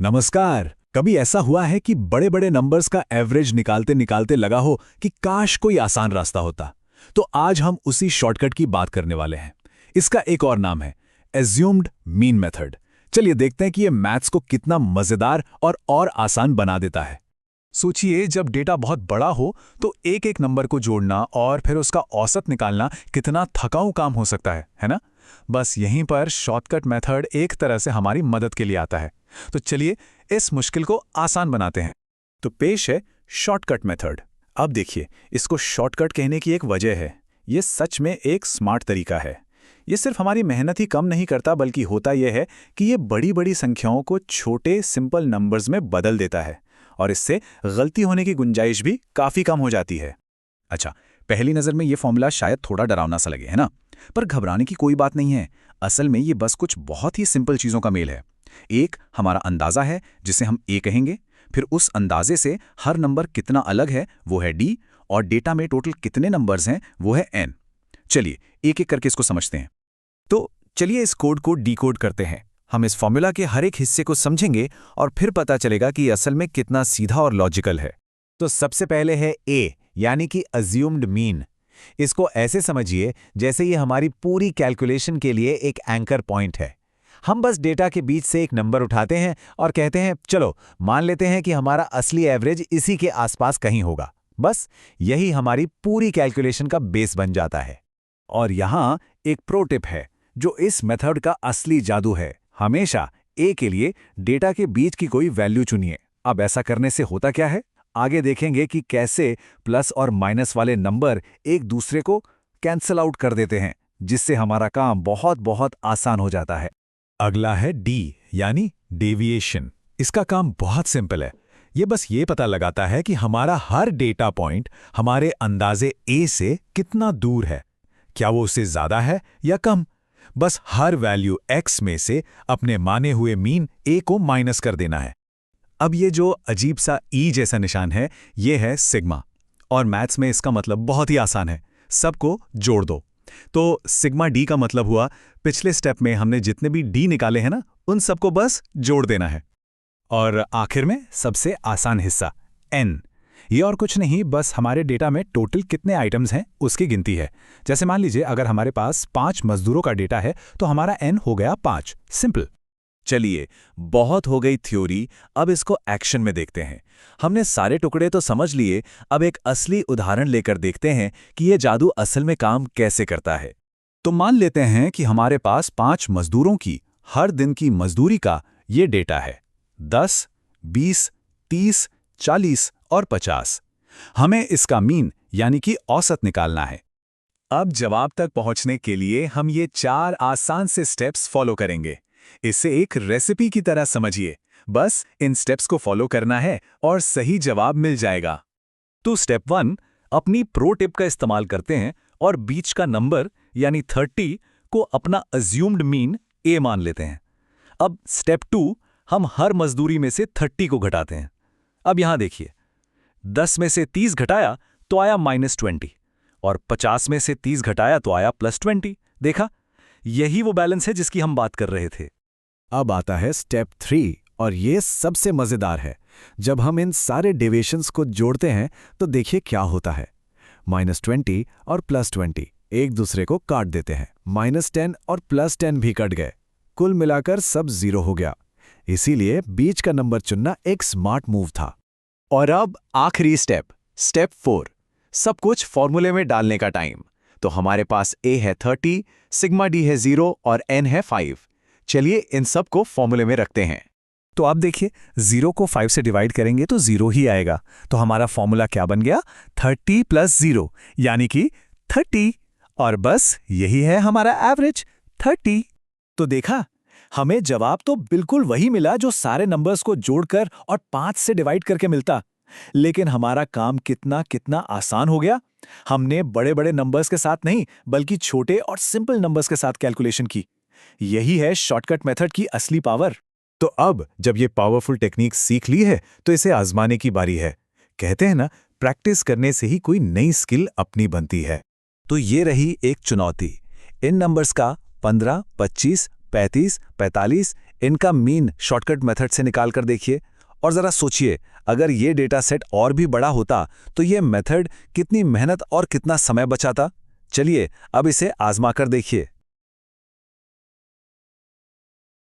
नमस्कार। कभी ऐसा हुआ है कि बड़े बड़े नंबर्स का एवरेज निकालते निकालते लगा हो कि काश कोई आसान रास्ता होता। तो आज हम उसी शॉर्टकट की बात करने वाले हैं। इसका एक और नाम है एज्यूम्ड मीन मेथड। चलिए देखते हैं कि ये मैथ्स को कितना मजेदार और आसान बना देता है। सोचिए, जब डेटा बहुत बड़ा हो तो एक एक नंबर को जोड़ना और फिर उसका औसत निकालना कितना थकाऊ काम हो सकता है ना? बस यहीं पर शॉर्टकट मेथड एक तरह से हमारी मदद के लिए आता है। तो चलिए इस मुश्किल को आसान बनाते हैं। तो पेश है शॉर्टकट मेथड। अब देखिए, इसको शॉर्टकट कहने की एक वजह है। ये सच में एक स्मार्ट तरीका है। ये सिर्फ हमारी मेहनत ही कम नहीं करता, बल्कि होता यह है कि ये बड़ी बड़ी संख्याओं को छोटे सिंपल नंबर्स में बदल देता है और इससे गलती होने की गुंजाइश भी काफी कम हो जाती है। अच्छा, पहली नज़र में ये फॉर्मूला शायद थोड़ा डरावना सा लगे, है ना? पर घबराने की कोई बात नहीं है। असल में ये बस कुछ बहुत ही सिंपल चीज़ों का मेल है। एक हमारा अंदाज़ा है जिसे हम ए कहेंगे, फिर उस अंदाजे से हर नंबर कितना अलग है वो है डी, और डेटा में टोटल कितने नंबर्स हैं वो है एन। चलिए एक एक करके इसको समझते हैं। तो चलिए इस कोड को डीकोड करते हैं। हम इस फॉर्मूला के हर एक हिस्से को समझेंगे और फिर पता चलेगा कि असल में कितना सीधा और लॉजिकल है। तो सबसे पहले है ए, यानी कि अज्यूम्ड मीन। इसको ऐसे समझिए जैसे ये हमारी पूरी कैलकुलेशन के लिए एक एंकर पॉइंट है। हम बस डेटा के बीच से एक नंबर उठाते हैं और कहते हैं चलो मान लेते हैं कि हमारा असली एवरेज इसी के आसपास कहीं होगा। बस यही हमारी पूरी कैलकुलेशन का बेस बन जाता है। और यहाँ एक प्रो टिप है जो इस मेथड का असली जादू है। हमेशा ए के लिए डेटा के बीच की कोई वैल्यू चुनिए। अब ऐसा करने से होता क्या है, आगे देखेंगे कि कैसे प्लस और माइनस वाले नंबर एक दूसरे को कैंसल आउट कर देते हैं, जिससे हमारा काम बहुत बहुत आसान हो जाता है। अगला है डी, यानी डेविएशन। इसका काम बहुत सिंपल है। ये बस ये पता लगाता है कि हमारा हर डेटा पॉइंट हमारे अंदाजे ए से कितना दूर है। क्या वो उससे ज्यादा है या कम? बस हर वैल्यू एक्स में से अपने माने हुए मीन ए को माइनस कर देना है। अब ये जो अजीब सा ई जैसा निशान है, ये है सिग्मा, और मैथ्स में इसका मतलब बहुत ही आसान है, सबको जोड़ दो। तो सिग्मा डी का मतलब हुआ पिछले स्टेप में हमने जितने भी डी निकाले हैं ना, उन सबको बस जोड़ देना है। और आखिर में सबसे आसान हिस्सा एन। ये और कुछ नहीं, बस हमारे डेटा में टोटल कितने आइटम्स हैं उसकी गिनती है। जैसे मान लीजिए अगर हमारे पास 5 मजदूरों का डेटा है तो हमारा एन हो गया 5। सिंपल। चलिए, बहुत हो गई थ्योरी, अब इसको एक्शन में देखते हैं। हमने सारे टुकड़े तो समझ लिए, अब एक असली उदाहरण लेकर देखते हैं कि ये जादू असल में काम कैसे करता है। तो मान लेते हैं कि हमारे पास 5 मजदूरों की हर दिन की मजदूरी का ये डेटा है, 10, 20, 30, 40 और 50। हमें इसका मीन यानी कि औसत निकालना है। अब जवाब तक पहुंचने के लिए हम ये 4 आसान से स्टेप्स फॉलो करेंगे। इसे एक रेसिपी की तरह समझिए। बस इन स्टेप्स को फॉलो करना है और सही जवाब मिल जाएगा। तो स्टेप 1, अपनी प्रो टिप का इस्तेमाल करते हैं और बीच का नंबर यानी 30 को अपना अज्यूम्ड मीन ए मान लेते हैं। अब स्टेप 2, हम हर मजदूरी में से 30 को घटाते हैं। अब यहां देखिए, 10 में से 30 घटाया तो आया -20, और 50 में से 30 घटाया तो आया +20। देखा, यही वो बैलेंस है जिसकी हम बात कर रहे थे। अब आता है स्टेप 3, और ये सबसे मजेदार है। जब हम इन सारे डेविएशंस को जोड़ते हैं तो देखिए क्या होता है। -20 और +20 एक दूसरे को काट देते हैं। -10 और +10 भी कट गए। कुल मिलाकर सब 0 हो गया। इसीलिए बीच का नंबर चुनना एक स्मार्ट मूव था। और अब आखिरी स्टेप, स्टेप 4, सब कुछ फॉर्मूले में डालने का टाइम। तो हमारे पास ए है 30, सिग्मा डी है 0 और एन है 5। चलिए इन सब को फॉर्मूले में रखते हैं। तो आप देखिए, 0 को 5 से डिवाइड करेंगे तो 0 ही आएगा। तो हमारा फॉर्मूला क्या बन गया? 30 + 0 यानी कि 30। और बस यही है हमारा एवरेज, 30। तो देखा, हमें जवाब तो बिल्कुल वही मिला जो सारे नंबर्स को जोड़कर और 5 से डिवाइड करके मिलता। लेकिन हमारा काम कितना कितना आसान हो गया। हमने बड़े बड़े नंबर्स के साथ नहीं, बल्कि छोटे और सिंपल नंबर्स के साथ कैलकुलेशन की। यही है शॉर्टकट मेथड की असली पावर। तो अब जब ये पावरफुल टेक्निक सीख ली है तो इसे आजमाने की बारी है। कहते हैं ना, प्रैक्टिस करने से ही कोई नई स्किल अपनी बनती है। तो ये रही एक चुनौती। इन नंबर्स का 15, 25, 35, 45 इनका मीन शॉर्टकट मेथड से निकाल कर देखिए और ज़रा सोचिए, अगर ये डेटा सेट और भी बड़ा होता तो ये मेथड कितनी मेहनत और कितना समय बचाता। चलिए अब इसे आजमा कर देखिए।